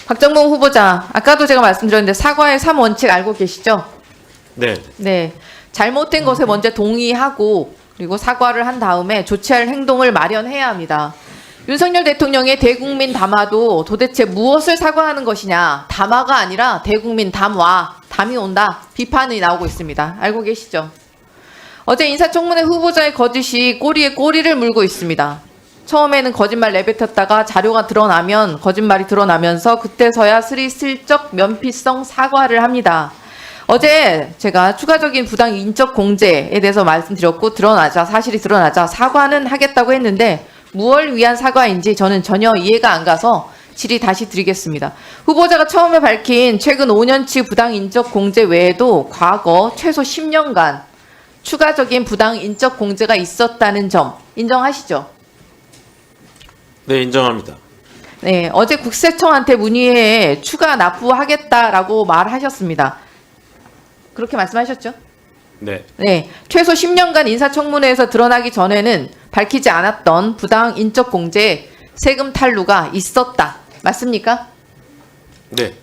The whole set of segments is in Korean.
박정봉 후보자, 아까도 제가 말씀드렸는데 사과의 3원칙 알고 계시죠? 네. 네. 잘못된 것에 먼저 동의하고 그리고 사과를 한 다음에 조치할 행동을 마련해야 합니다. 윤석열 대통령의 대국민 담화도 도대체 무엇을 사과하는 것이냐? 담화가 아니라 대국민 담화, 담이 온다. 비판이 나오고 있습니다. 알고 계시죠? 어제 인사청문회 후보자의 거짓이 꼬리에 꼬리를 물고 있습니다. 처음에는 거짓말 내뱉었다가 자료가 드러나면 거짓말이 드러나면서 그때서야 슬쩍 면피성 사과를 합니다. 어제 제가 추가적인 부당 인적 공제에 대해서 말씀드렸고 사실이 드러나자 사과는 하겠다고 했는데 무엇을 위한 사과인지 저는 전혀 이해가 안 가서 질의 다시 드리겠습니다. 후보자가 처음에 밝힌 최근 5년치 부당 인적 공제 외에도 과거 최소 10년간 추가적인 부당 인적 공제가 있었다는 점 인정하시죠? 네, 인정합니다. 네, 어제 국세청한테 문의해 추가 납부하겠다라고 말하셨습니다. 그렇게 말씀하셨죠? 네. 네, 최소 10년간 인사청문회에서 드러나기 전에는 밝히지 않았던 부당 인적 공제 세금 탈루가 있었다. 맞습니까? 네.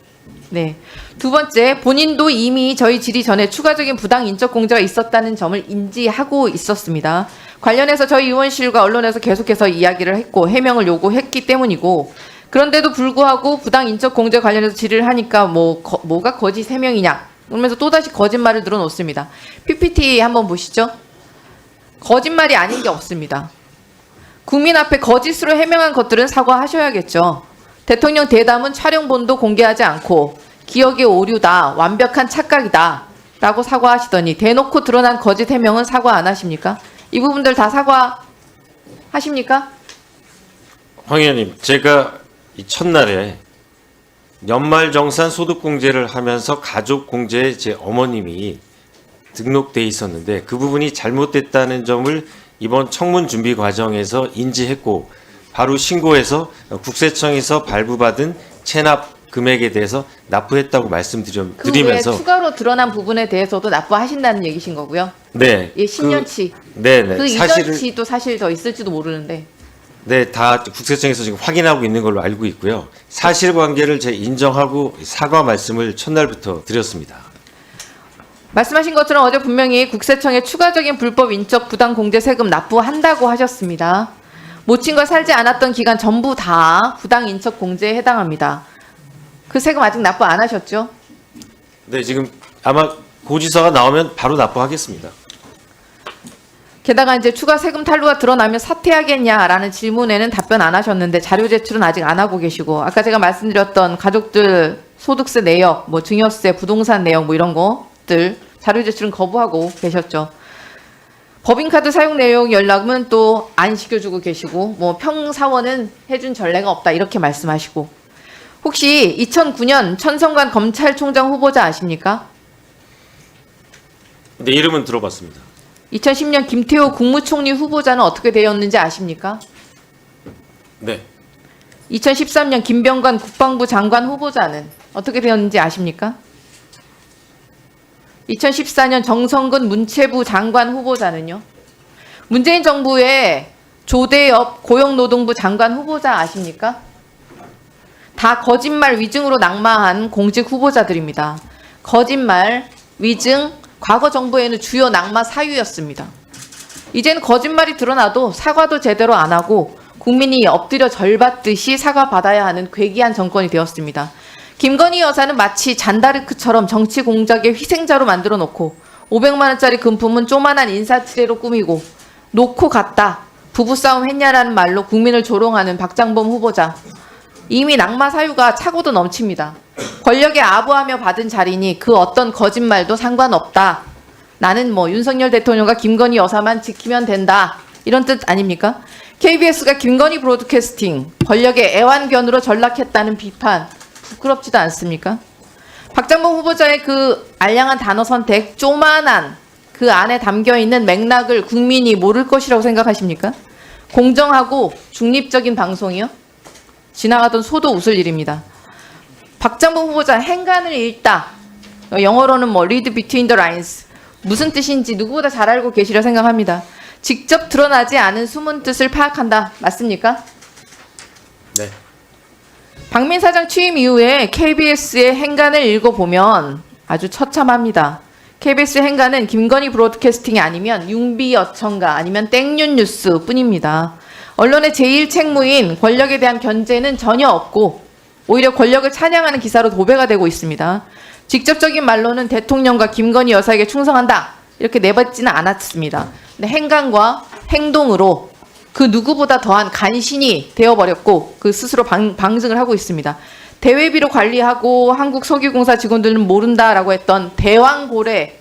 네. 두 번째, 본인도 이미 저희 질의 전에 추가적인 부당 인적 공제가 있었다는 점을 인지하고 있었습니다. 관련해서 저희 의원실과 언론에서 계속해서 이야기를 했고 해명을 요구했기 때문이고 그런데도 불구하고 부당 인적 공제 관련해서 질의를 하니까 뭐가 거짓 해명이냐 그러면서 또다시 거짓말을 늘어놓습니다. PPT 한번 보시죠. 거짓말이 아닌 게 없습니다. 국민 앞에 거짓으로 해명한 것들은 사과하셔야겠죠. 대통령 대담은 촬영본도 공개하지 않고 기억의 오류다, 완벽한 착각이다 라고 사과하시더니 대놓고 드러난 거짓 해명은 사과 안 하십니까? 이 부분들 다 사과하십니까? 황 의원님, 제가 이 첫날에 연말정산 소득공제를 하면서 가족공제에 제 어머님이 등록돼 있었는데 그 부분이 잘못됐다는 점을 이번 청문 준비 과정에서 인지했고 바로 신고해서 국세청에서 발부받은 체납 금액에 대해서 납부했다고 말씀드리면서 그 외에 추가로 드러난 부분에 대해서도 납부하신다는 얘기신 거고요. 네. 예, 10년치. 네네. 그 이전치도 사실 더 있을지도 모르는데. 네, 다 국세청에서 지금 확인하고 있는 걸로 알고 있고요. 사실관계를 제 인정하고 사과 말씀을 첫날부터 드렸습니다. 말씀하신 것처럼 어제 분명히 국세청에 추가적인 불법 인적 부당 공제 세금 납부한다고 하셨습니다. 모친과 살지 않았던 기간 전부 다 부당 인적 공제에 해당합니다. 그 세금 아직 납부 안 하셨죠? 네, 지금 아마 고지서가 나오면 바로 납부하겠습니다. 게다가 이제 추가 세금 탈루가 드러나면 사퇴하겠냐라는 질문에는 답변 안 하셨는데 자료 제출은 아직 안 하고 계시고 아까 제가 말씀드렸던 가족들 소득세 내역, 증여세, 부동산 내역 이런 것들 자료 제출은 거부하고 계셨죠. 법인카드 사용 내용 연락은 또 안 시켜주고 계시고 평사원은 해준 전례가 없다 이렇게 말씀하시고 혹시 2009년 천성관 검찰총장 후보자 아십니까? 네, 이름은 들어봤습니다. 2010년 김태호 국무총리 후보자는 어떻게 되었는지 아십니까? 네. 2013년 김병관 국방부 장관 후보자는 어떻게 되었는지 아십니까? 2014년 정성근 문체부 장관 후보자는요? 문재인 정부의 조대엽 고용노동부 장관 후보자 아십니까? 다 거짓말 위증으로 낙마한 공직 후보자들입니다. 거짓말, 위증, 과거 정부에는 주요 낙마 사유였습니다. 이제는 거짓말이 드러나도 사과도 제대로 안 하고 국민이 엎드려 절받듯이 사과받아야 하는 괴기한 정권이 되었습니다. 김건희 여사는 마치 잔다르크처럼 정치 공작의 희생자로 만들어 놓고 500만 원짜리 금품은 조만한 인사치레로 꾸미고 놓고 갔다. 부부싸움 했냐라는 말로 국민을 조롱하는 박장범 후보자. 이미 낙마 사유가 차고도 넘칩니다. 권력에 아부하며 받은 자리니 그 어떤 거짓말도 상관없다. 나는 윤석열 대통령과 김건희 여사만 지키면 된다. 이런 뜻 아닙니까? KBS가 김건희 브로드캐스팅 권력의 애완견으로 전락했다는 비판 부끄럽지도 않습니까? 박장범 후보자의 그 알량한 단어 선택, 쪼만한 그 안에 담겨있는 맥락을 국민이 모를 것이라고 생각하십니까? 공정하고 중립적인 방송이요? 지나가던 소도 웃을 일입니다. 박장범 후보자 행간을 읽다. 영어로는 read between the lines. 무슨 뜻인지 누구보다 잘 알고 계시려 생각합니다. 직접 드러나지 않은 숨은 뜻을 파악한다. 맞습니까? 네. 박민 사장 취임 이후에 KBS의 행간을 읽어보면 아주 처참합니다. KBS 행간은 김건희 브로드캐스팅이 아니면 융비어천가 아니면 땡윤 뉴스 뿐입니다. 언론의 제1책무인 권력에 대한 견제는 전혀 없고 오히려 권력을 찬양하는 기사로 도배가 되고 있습니다. 직접적인 말로는 대통령과 김건희 여사에게 충성한다 이렇게 내뱉지는 않았습니다. 근데 행간과 행동으로 그 누구보다 더한 간신이 되어버렸고 그 스스로 방증을 하고 있습니다. 대외비로 관리하고 한국석유공사 직원들은 모른다라고 했던 대왕고래,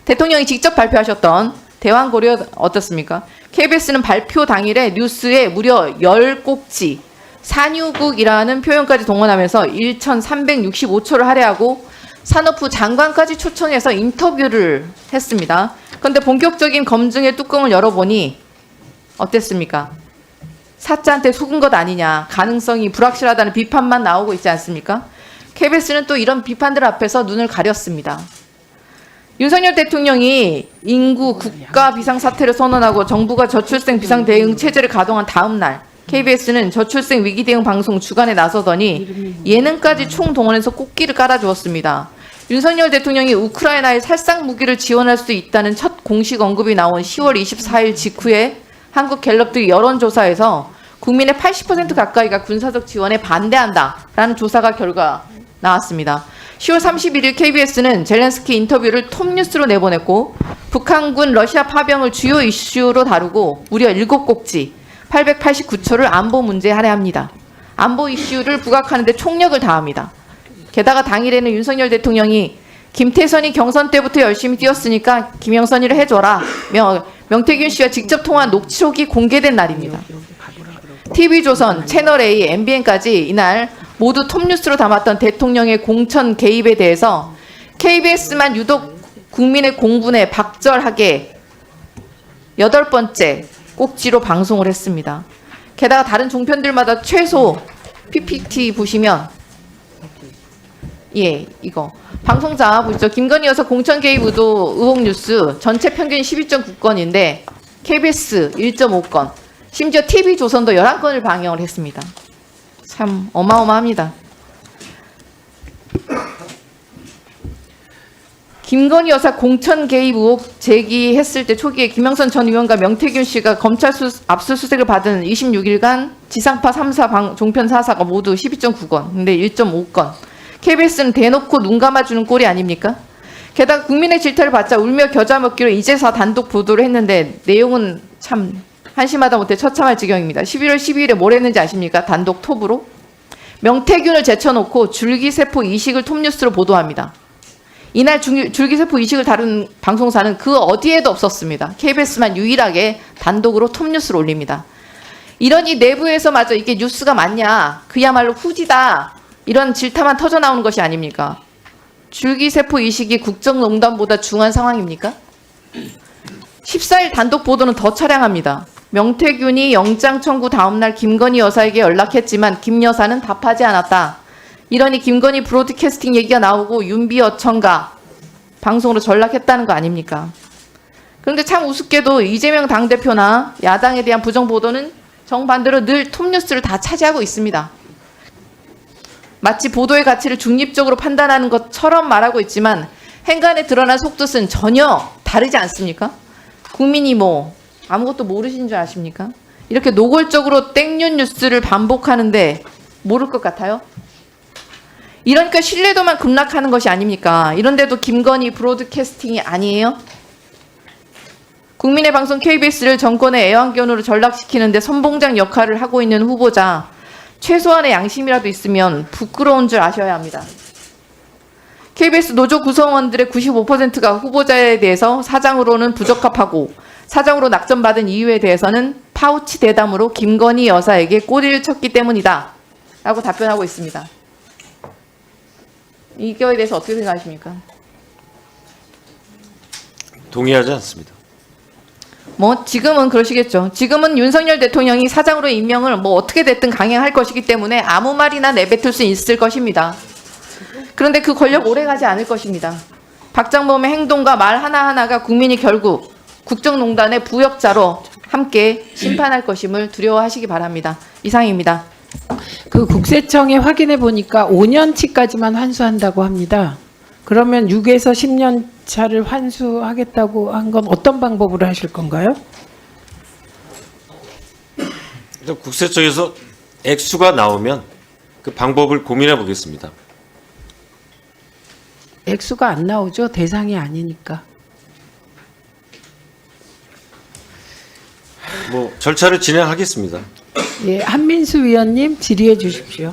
대통령이 직접 발표하셨던 대왕고래 어떻습니까? KBS는 발표 당일에 뉴스에 무려 10꼭지 산유국이라는 표현까지 동원하면서 1,365초를 할애하고 산업부 장관까지 초청해서 인터뷰를 했습니다. 그런데 본격적인 검증의 뚜껑을 열어보니 어땠습니까? 사자한테 속은 것 아니냐, 가능성이 불확실하다는 비판만 나오고 있지 않습니까? KBS는 또 이런 비판들 앞에서 눈을 가렸습니다. 윤석열 대통령이 인구 국가 비상사태를 선언하고 정부가 저출생 비상대응 체제를 가동한 다음 날 KBS는 저출생 위기 대응 방송 주간에 나서더니 예능까지 총동원해서 꽃길을 깔아주었습니다. 윤석열 대통령이 우크라이나에 살상 무기를 지원할 수 있다는 첫 공식 언급이 나온 10월 24일 직후에 한국갤럽 여론조사에서 국민의 80% 가까이가 군사적 지원에 반대한다라는 조사가 결과 나왔습니다. 10월 31일 KBS는 젤렌스키 인터뷰를 톱뉴스로 내보냈고 북한군 러시아 파병을 주요 이슈로 다루고 무려 7꼭지 889초를 안보 문제에 할애합니다. 안보 이슈를 부각하는 데 총력을 다합니다. 게다가 당일에는 윤석열 대통령이 김태선이 경선 때부터 열심히 뛰었으니까 김영선이를 해줘라. 명태균 씨와 직접 통화한 녹취록이 공개된 날입니다. TV조선, 채널A, MBN까지 이날 모두 톱뉴스로 담았던 대통령의 공천 개입에 대해서 KBS만 유독 국민의 공분에 박절하게 8번째 꼭지로 방송을 했습니다. 게다가 다른 종편들마다 최소 PPT 보시면 이거 방송사 보시죠. 김건희 여사 공천 개입 의혹 뉴스 전체 평균 12.9건인데 KBS 1.5건, 심지어 TV조선도 11건을 방영을 했습니다. 참 어마어마합니다. 김건희 여사 공천 개입 의혹 제기했을 때 초기에 김영선 전 의원과 명태균 씨가 검찰 압수수색을 받은 26일간 지상파 3사 종편 4사가 모두 12.9건, 근데 1.5건. KBS는 대놓고 눈 감아주는 꼴이 아닙니까? 게다가 국민의 질타를 받자 울며 겨자 먹기로 이제서 단독 보도를 했는데 내용은 참 한심하다 못해 처참할 지경입니다. 11월 12일에 뭘 했는지 아십니까? 단독 톱으로 명태균을 제쳐놓고 줄기세포 이식을 톱뉴스로 보도합니다. 이날 줄기세포 이식을 다룬 방송사는 그 어디에도 없었습니다. KBS만 유일하게 단독으로 톱뉴스를 올립니다. 이러니 내부에서마저 이게 뉴스가 맞냐, 그야말로 후지다, 이런 질타만 터져나오는 것이 아닙니까? 줄기세포 이식이 국정농단보다 중요한 상황입니까? 14일 단독 보도는 더 처량합니다. 명태균이 영장 청구 다음날 김건희 여사에게 연락했지만 김 여사는 답하지 않았다. 이러니 김건희 브로드캐스팅 얘기가 나오고 윤비어천가 방송으로 전락했다는 거 아닙니까? 그런데 참 우습게도 이재명 당대표나 야당에 대한 부정보도는 정반대로 늘 톱뉴스를 다 차지하고 있습니다. 마치 보도의 가치를 중립적으로 판단하는 것처럼 말하고 있지만 행간에 드러난 속뜻은 전혀 다르지 않습니까? 국민이 아무것도 모르신 줄 아십니까? 이렇게 노골적으로 땡윤 뉴스를 반복하는데 모를 것 같아요? 이러니까 신뢰도만 급락하는 것이 아닙니까? 이런데도 김건희 브로드캐스팅이 아니에요? 국민의 방송 KBS를 정권의 애완견으로 전락시키는데 선봉장 역할을 하고 있는 후보자, 최소한의 양심이라도 있으면 부끄러운 줄 아셔야 합니다. KBS 노조 구성원들의 95%가 후보자에 대해서 사장으로는 부적합하고 사장으로 낙점받은 이유에 대해서는 파우치 대담으로 김건희 여사에게 꼬리를 쳤기 때문이다 라고 답변하고 있습니다. 이거에 대해서 어떻게 생각하십니까? 동의하지 않습니다. 지금은 그러시겠죠. 지금은 윤석열 대통령이 사장으로 임명을 어떻게 됐든 강행할 것이기 때문에 아무 말이나 내뱉을 수 있을 것입니다. 그런데 그 권력 오래가지 않을 것입니다. 박장범의 행동과 말 하나하나가 국민이 결국 국정농단의 부역자로 함께 심판할 것임을 두려워하시기 바랍니다. 이상입니다. 그 국세청에 확인해 보니까 5년치까지만 환수한다고 합니다. 그러면 6에서 10년 차를 환수하겠다고 한 건 어떤 방법으로 하실 건가요? 일단 국세청에서 액수가 나오면 그 방법을 고민해 보겠습니다. 액수가 안 나오죠. 대상이 아니니까. 뭐 절차를 진행하겠습니다. 예, 한민수 위원님 질의해 주십시오.